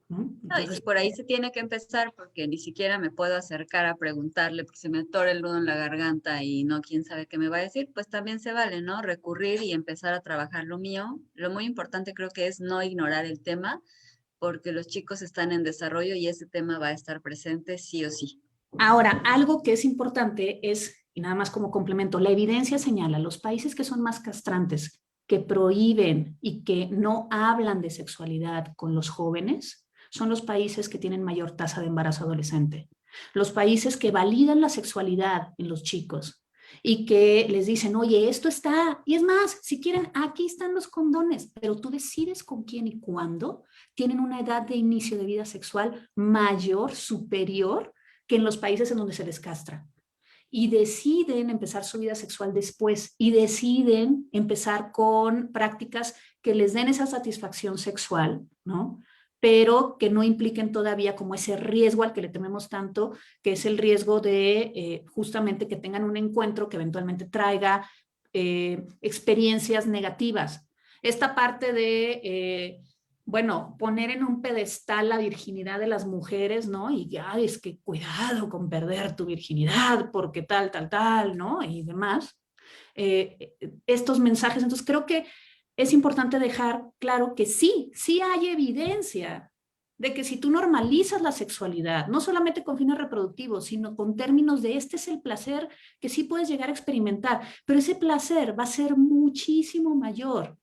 [SPEAKER 3] ¿no?
[SPEAKER 2] No, y
[SPEAKER 3] Entonces,
[SPEAKER 2] por ahí se tiene que empezar porque ni siquiera me puedo acercar a preguntarle porque se me atora el nudo en la garganta y no, quién sabe qué me va a decir, pues también se vale, ¿no? Recurrir y empezar a trabajar lo mío. Lo muy importante creo que es no ignorar el tema porque los chicos están en desarrollo y ese tema va a estar presente sí o sí.
[SPEAKER 3] ahora, algo que es importante es, y nada más como complemento, la evidencia señala los países que son más castrantes, que prohíben y que no hablan de sexualidad con los jóvenes, son los países que tienen mayor tasa de embarazo adolescente. Los países que validan la sexualidad en los chicos y que les dicen, oye, esto está, y es más, si quieren, aquí están los condones, pero tú decides con quién y cuándo, tienen una edad de inicio de vida sexual mayor, superior que en los países en donde se les castra. Y deciden empezar su vida sexual después y deciden empezar con prácticas que les den esa satisfacción sexual, ¿no? Pero que no impliquen todavía como ese riesgo al que le tememos tanto, que es el riesgo de justamente que tengan un encuentro que eventualmente traiga experiencias negativas. Esta parte de bueno, poner en un pedestal la virginidad de las mujeres, ¿no? Y ya es que cuidado con perder tu virginidad porque tal, ¿no? Y demás. Estos mensajes, entonces creo que es importante dejar claro que sí hay evidencia de que si tú normalizas la sexualidad, no solamente con fines reproductivos, sino con términos de este es el placer que sí puedes llegar a experimentar, pero ese placer va a ser muchísimo mayor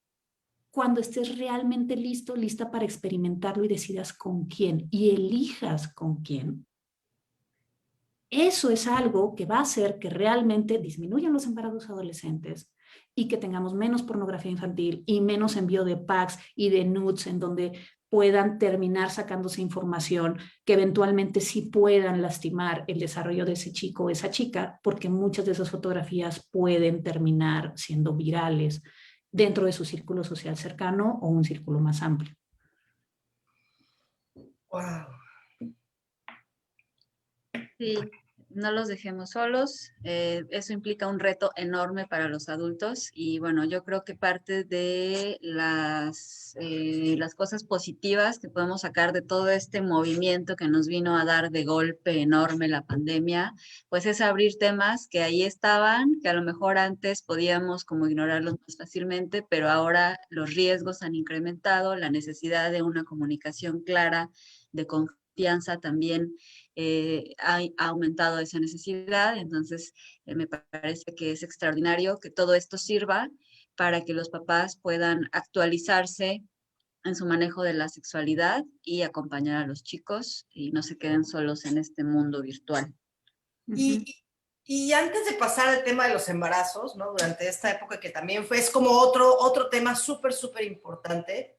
[SPEAKER 3] cuando estés realmente listo, lista para experimentarlo y decidas con quién y elijas con quién. Eso es algo que va a hacer que realmente disminuyan los embarazos adolescentes y que tengamos menos pornografía infantil y menos envío de packs y de nudes en donde puedan terminar sacándose información que eventualmente sí puedan lastimar el desarrollo de ese chico o esa chica, porque muchas de esas fotografías pueden terminar siendo virales dentro de su círculo social cercano o un círculo más amplio.
[SPEAKER 1] Wow.
[SPEAKER 2] Sí, no los dejemos solos. Eso implica un reto enorme para los adultos y bueno, yo creo que parte de las cosas positivas que podemos sacar de todo este movimiento que nos vino a dar de golpe enorme la pandemia, pues es abrir temas que ahí estaban, que a lo mejor antes podíamos como ignorarlos más fácilmente, pero ahora los riesgos han incrementado, la necesidad de una comunicación clara, de confianza también ha aumentado esa necesidad, entonces me parece que es extraordinario que todo esto sirva para que los papás puedan actualizarse en su manejo de la sexualidad y acompañar a los chicos y no se queden solos en este mundo virtual.
[SPEAKER 1] Y antes de pasar al tema de los embarazos, ¿no? Durante esta época que también es como otro tema súper importante,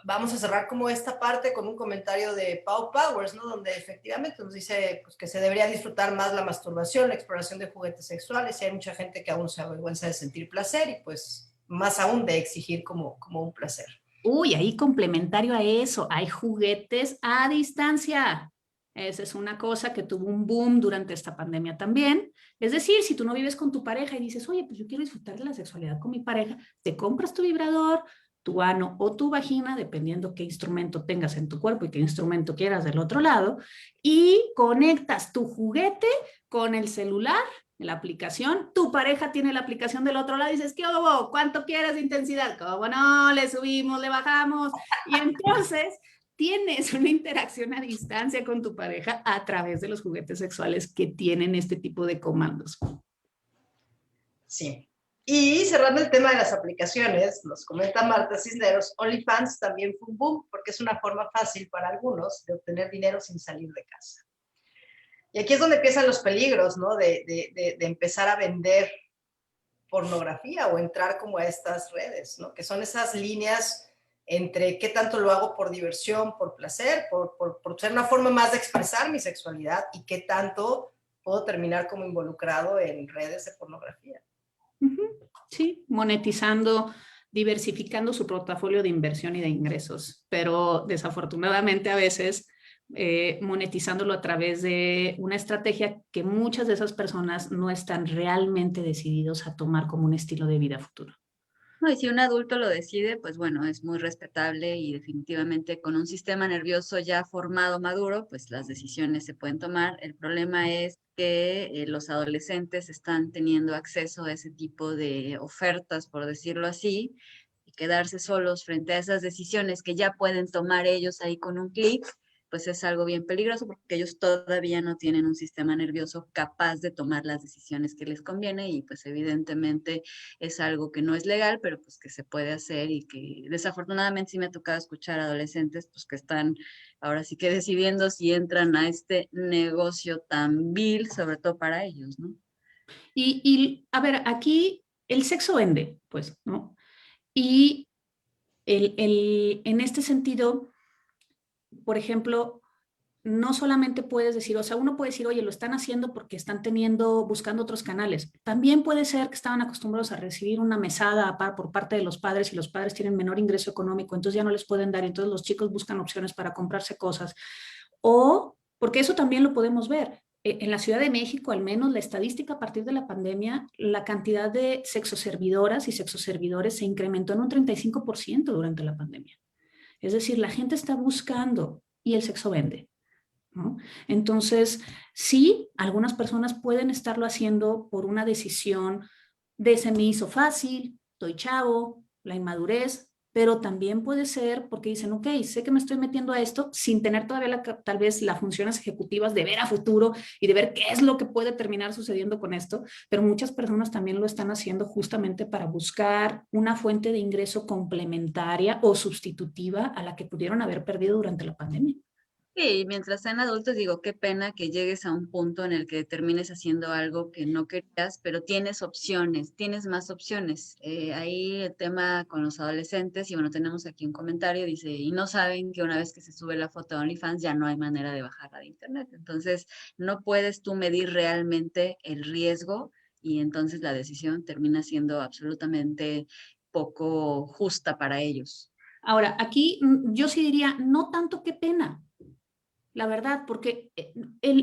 [SPEAKER 1] vamos a cerrar como esta parte con un comentario de Pau Powers, ¿no? Donde efectivamente nos dice pues, que se debería disfrutar más la masturbación, la exploración de juguetes sexuales, y hay mucha gente que aún se avergüenza de sentir placer y pues más aún de exigir como un placer.
[SPEAKER 3] Uy, ahí complementario a eso, hay juguetes a distancia. Esa es una cosa que tuvo un boom durante esta pandemia también. Es decir, si tú no vives con tu pareja y dices, oye, pues yo quiero disfrutar de la sexualidad con mi pareja, te compras tu vibrador, tu ano o tu vagina, dependiendo qué instrumento tengas en tu cuerpo y qué instrumento quieras del otro lado, y conectas tu juguete con el celular, la aplicación, tu pareja tiene la aplicación del otro lado y dices, ¿qué hubo? ¿Cuánto quieres de intensidad? ¿Cómo no? Le subimos, le bajamos. Y entonces tienes una interacción a distancia con tu pareja a través de los juguetes sexuales que tienen este tipo de comandos.
[SPEAKER 1] Sí. Y cerrando el tema de las aplicaciones, nos comenta Marta Cisneros, OnlyFans también fue un boom porque es una forma fácil para algunos de obtener dinero sin salir de casa. Y aquí es donde empiezan los peligros, ¿no? De empezar a vender pornografía o entrar como a estas redes, ¿no? Que son esas líneas entre qué tanto lo hago por diversión, por placer, por ser una forma más de expresar mi sexualidad y qué tanto puedo terminar como involucrado en redes de pornografía.
[SPEAKER 3] Sí, monetizando, diversificando su portafolio de inversión y de ingresos, pero desafortunadamente a veces monetizándolo a través de una estrategia que muchas de esas personas no están realmente decididos a tomar como un estilo de vida futuro.
[SPEAKER 2] No, y si un adulto lo decide, pues bueno, es muy respetable y definitivamente con un sistema nervioso ya formado, maduro, pues las decisiones se pueden tomar. El problema es que los adolescentes están teniendo acceso a ese tipo de ofertas, por decirlo así, y quedarse solos frente a esas decisiones que ya pueden tomar ellos ahí con un clic, pues es algo bien peligroso porque ellos todavía no tienen un sistema nervioso capaz de tomar las decisiones que les conviene y pues evidentemente es algo que no es legal, pero pues que se puede hacer y que desafortunadamente sí me ha tocado escuchar a adolescentes pues que están ahora sí que decidiendo si entran a este negocio tan vil, sobre todo para ellos, ¿no?
[SPEAKER 3] A ver, aquí el sexo vende, pues, ¿no? Y en este sentido, por ejemplo, no solamente puedes decir, o sea, uno puede decir, oye, lo están haciendo porque están buscando otros canales. También puede ser que estaban acostumbrados a recibir una mesada por parte de los padres y los padres tienen menor ingreso económico, entonces ya no les pueden dar, entonces los chicos buscan opciones para comprarse cosas. O, porque eso también lo podemos ver. En la Ciudad de México, al menos la estadística a partir de la pandemia, la cantidad de sexoservidoras y sexoservidores se incrementó en un 35% durante la pandemia. Es decir, la gente está buscando y el sexo vende, ¿no? Entonces, sí, algunas personas pueden estarlo haciendo por una decisión de se me hizo fácil, estoy chavo, la inmadurez, pero también puede ser porque dicen, ok, sé que me estoy metiendo a esto sin tener todavía tal vez las funciones ejecutivas de ver a futuro y de ver qué es lo que puede terminar sucediendo con esto, pero muchas personas también lo están haciendo justamente para buscar una fuente de ingreso complementaria o sustitutiva a la que pudieron haber perdido durante la pandemia.
[SPEAKER 2] Sí, mientras sean adultos, digo, qué pena que llegues a un punto en el que termines haciendo algo que no querías, pero tienes opciones, tienes más opciones. Ahí el tema con los adolescentes, y bueno, tenemos aquí un comentario, dice, y no saben que una vez que se sube la foto a OnlyFans ya no hay manera de bajarla de internet. Entonces, no puedes tú medir realmente el riesgo y entonces la decisión termina siendo absolutamente poco justa para ellos.
[SPEAKER 3] Ahora, aquí yo sí diría, no tanto qué pena, la verdad, porque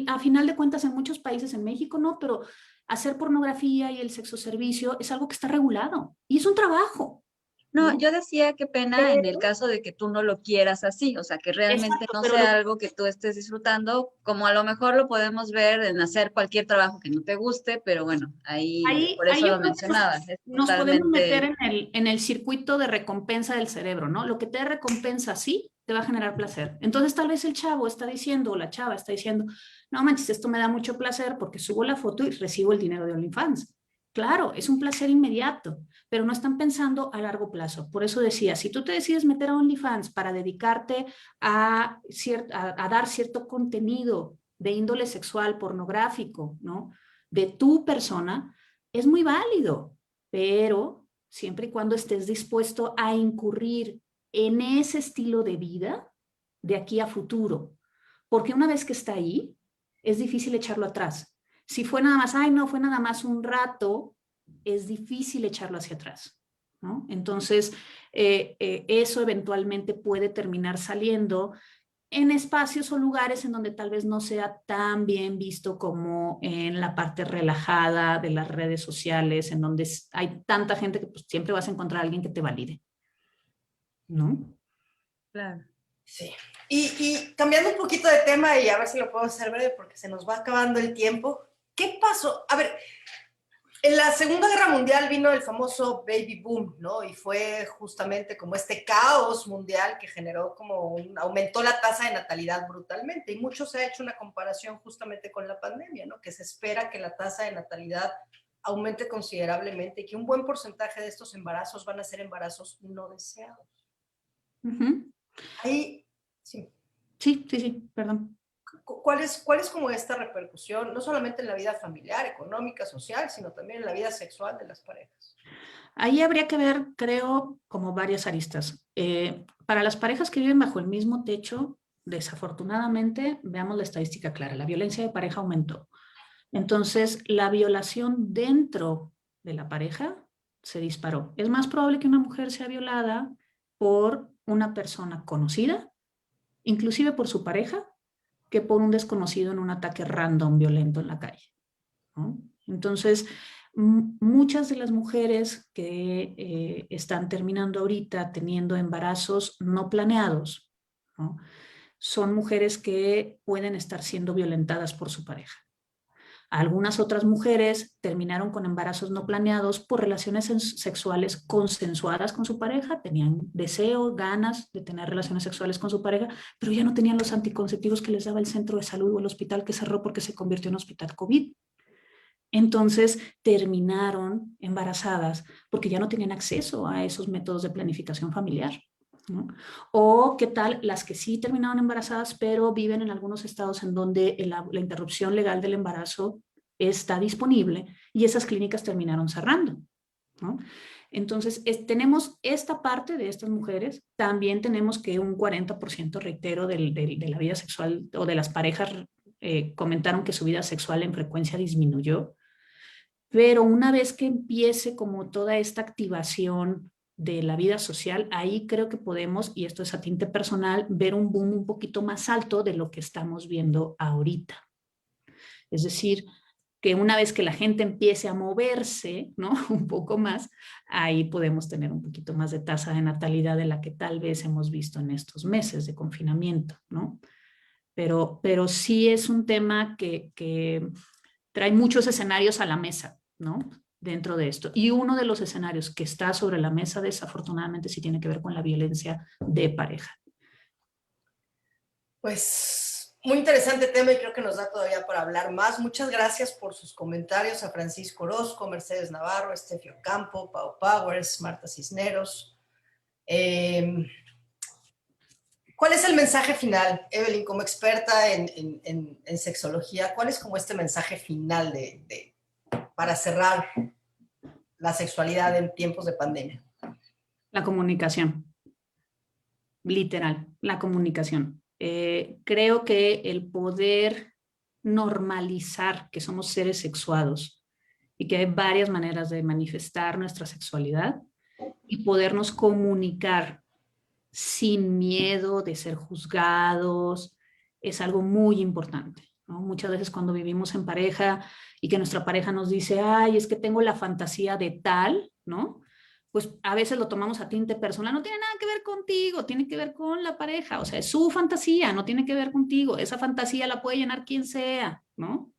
[SPEAKER 3] a final de cuentas en muchos países, en México no, pero hacer pornografía y el sexo servicio es algo que está regulado y es un trabajo,
[SPEAKER 2] No,
[SPEAKER 3] ¿no?
[SPEAKER 2] yo decía qué pena en el caso de que tú no lo quieras así, o sea, que realmente
[SPEAKER 3] Exacto,
[SPEAKER 2] no
[SPEAKER 3] pero
[SPEAKER 2] sea algo que tú estés disfrutando, como a lo mejor lo podemos ver en hacer cualquier trabajo que no te guste, pero bueno, ahí por
[SPEAKER 3] ahí
[SPEAKER 2] eso
[SPEAKER 3] yo
[SPEAKER 2] lo
[SPEAKER 3] creo que
[SPEAKER 2] mencionaba, es
[SPEAKER 3] nos podemos meter
[SPEAKER 2] totalmente,
[SPEAKER 3] en el circuito de recompensa del cerebro, ¿no? Lo que te dé recompensa, sí, te va a generar placer. Entonces tal vez el chavo está diciendo, o la chava está diciendo, no manches, esto me da mucho placer porque subo la foto y recibo el dinero de OnlyFans. Claro, es un placer inmediato, pero no están pensando a largo plazo. Por eso decía, si tú te decides meter a OnlyFans para dedicarte a dar cierto contenido de índole sexual, pornográfico, ¿no? De tu persona, es muy válido, pero siempre y cuando estés dispuesto a incurrir en ese estilo de vida de aquí a futuro, porque una vez que está ahí, es difícil echarlo atrás. Si fue nada más, ay, no, fue nada más un rato, es difícil echarlo hacia atrás, ¿no? Entonces, eso eventualmente puede terminar saliendo en espacios o lugares en donde tal vez no sea tan bien visto como en la parte relajada de las redes sociales, en donde hay tanta gente que pues, siempre vas a encontrar a alguien que te valide, ¿no?
[SPEAKER 2] claro.
[SPEAKER 1] Sí. Y cambiando un poquito de tema y a ver si lo podemos hacer breve porque se nos va acabando el tiempo. ¿Qué pasó? A ver, en la Segunda Guerra Mundial vino el famoso baby boom, ¿no? Y fue justamente como este caos mundial que generó aumentó la tasa de natalidad brutalmente. Y mucho se ha hecho una comparación justamente con la pandemia, ¿no? Que se espera que la tasa de natalidad aumente considerablemente y que un buen porcentaje de estos embarazos van a ser embarazos no deseados. Ahí, sí.
[SPEAKER 3] Sí, perdón.
[SPEAKER 1] ¿Cuál es como esta repercusión, no solamente en la vida familiar, económica, social, sino también en la vida sexual de las parejas?
[SPEAKER 3] Ahí habría que ver, creo, como varias aristas. Para las parejas que viven bajo el mismo techo, desafortunadamente, veamos la estadística clara, la violencia de pareja aumentó. Entonces, la violación dentro de la pareja se disparó. Es más probable que una mujer sea violada por una persona conocida, inclusive por su pareja, que por un desconocido en un ataque random violento en la calle, ¿no? Entonces, muchas de las mujeres que están terminando ahorita teniendo embarazos no planeados, ¿no?, son mujeres que pueden estar siendo violentadas por su pareja. Algunas otras mujeres terminaron con embarazos no planeados por relaciones sexuales consensuadas con su pareja, tenían deseo, ganas de tener relaciones sexuales con su pareja, pero ya no tenían los anticonceptivos que les daba el centro de salud o el hospital que cerró porque se convirtió en hospital COVID. Entonces terminaron embarazadas porque ya no tenían acceso a esos métodos de planificación familiar, ¿no? O qué tal las que sí terminaron embarazadas, pero viven en algunos estados en donde la interrupción legal del embarazo está disponible y esas clínicas terminaron cerrando, ¿no? Entonces, tenemos esta parte de estas mujeres, también tenemos que un 40%, reitero, de la vida sexual o de las parejas comentaron que su vida sexual en frecuencia disminuyó, pero una vez que empiece como toda esta activación de la vida social, ahí creo que podemos, y esto es a tinte personal, ver un boom un poquito más alto de lo que estamos viendo ahorita. Es decir, que una vez que la gente empiece a moverse, ¿no?, un poco más, ahí podemos tener un poquito más de tasa de natalidad de la que tal vez hemos visto en estos meses de confinamiento, ¿no? Pero sí es un tema que trae muchos escenarios a la mesa, ¿no?, dentro de esto. Y uno de los escenarios que está sobre la mesa, desafortunadamente, sí tiene que ver con la violencia de pareja.
[SPEAKER 1] Pues muy interesante tema y creo que nos da todavía para hablar más. Muchas gracias por sus comentarios a Francisco Orozco, Mercedes Navarro, Estefio Campo, Pau Powers, Marta Cisneros. ¿Cuál es el mensaje final, Evelyn, como experta en sexología? ¿Cuál es como este mensaje final para cerrar la sexualidad en tiempos de pandemia?
[SPEAKER 3] La comunicación, literal, la comunicación. Creo que el poder normalizar que somos seres sexuados y que hay varias maneras de manifestar nuestra sexualidad y podernos comunicar sin miedo de ser juzgados es algo muy importante, ¿no? Muchas veces cuando vivimos en pareja y que nuestra pareja nos dice, ay, es que tengo la fantasía de tal, ¿no?, pues a veces lo tomamos a tinte personal, no tiene nada que ver contigo, tiene que ver con la pareja, o sea, es su fantasía, no tiene que ver contigo, esa fantasía la puede llenar quien sea, ¿no?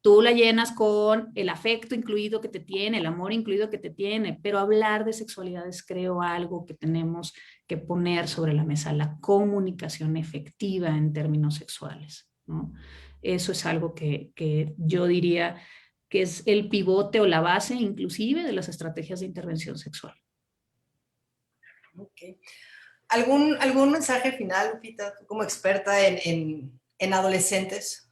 [SPEAKER 3] Tú la llenas con el afecto incluido que te tiene, el amor incluido que te tiene, pero hablar de sexualidad es, creo, algo que tenemos que poner sobre la mesa, la comunicación efectiva en términos sexuales, ¿no? Eso es algo que yo diría que es el pivote o la base inclusive de las estrategias de intervención sexual.
[SPEAKER 1] Okay. ¿Algún mensaje final, Lupita, como experta en adolescentes?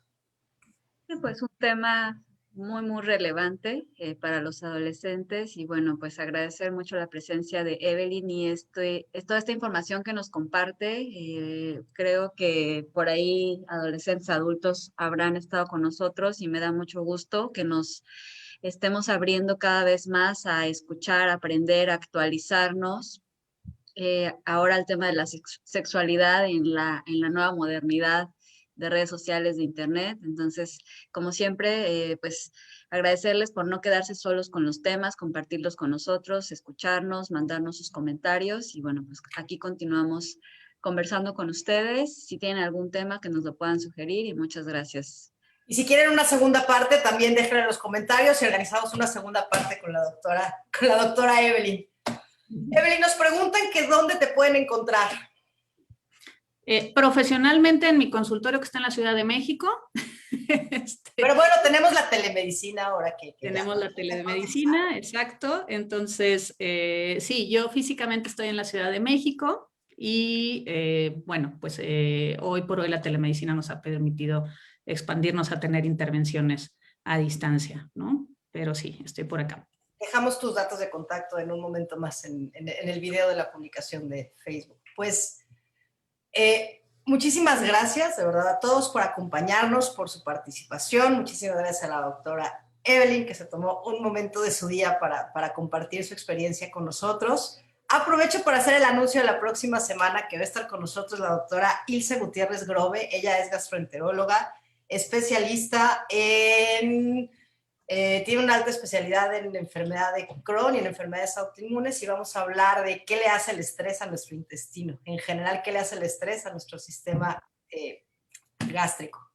[SPEAKER 2] Pues un tema muy relevante para los adolescentes y bueno, pues agradecer mucho la presencia de Evelyn y toda esta información que nos comparte. Creo que por ahí adolescentes, adultos habrán estado con nosotros y me da mucho gusto que nos estemos abriendo cada vez más a escuchar, aprender, actualizarnos. Ahora el tema de la sexualidad en la nueva modernidad de redes sociales, de internet. Entonces, como siempre, pues agradecerles por no quedarse solos con los temas, compartirlos con nosotros, escucharnos, mandarnos sus comentarios y bueno, pues aquí continuamos conversando con ustedes. Si tienen algún tema que nos lo puedan sugerir y muchas gracias.
[SPEAKER 1] Y si quieren una segunda parte, también déjenlo en los comentarios y organizamos una segunda parte con la doctora Evelyn. Evelyn, nos preguntan que dónde te pueden encontrar.
[SPEAKER 3] Profesionalmente en mi consultorio que está en la Ciudad de México.
[SPEAKER 1] Pero bueno, tenemos la telemedicina ahora que
[SPEAKER 3] tenemos la telemedicina, exacto. Entonces, sí, yo físicamente estoy en la Ciudad de México y bueno, pues hoy por hoy la telemedicina nos ha permitido expandirnos a tener intervenciones a distancia, ¿no? Pero sí, estoy por acá.
[SPEAKER 1] Dejamos tus datos de contacto en un momento más en el video de la publicación de Facebook. Pues muchísimas gracias, de verdad, a todos por acompañarnos, por su participación. Muchísimas gracias a la doctora Evelyn, que se tomó un momento de su día para compartir su experiencia con nosotros. Aprovecho para hacer el anuncio de la próxima semana que va a estar con nosotros la doctora Ilse Gutiérrez Grobe. Ella es gastroenteróloga, especialista en... tiene una alta especialidad en enfermedad de Crohn y en enfermedades autoinmunes y vamos a hablar de qué le hace el estrés a nuestro intestino, en general qué le hace el estrés a nuestro sistema gástrico.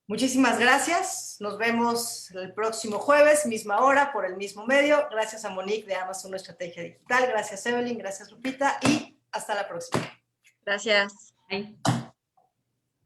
[SPEAKER 1] Muchísimas gracias, nos vemos el próximo jueves, misma hora, por el mismo medio. Gracias a Monique de Amazon Estrategia Digital, gracias Evelyn, gracias Lupita y hasta la próxima.
[SPEAKER 2] Gracias.
[SPEAKER 3] Bye.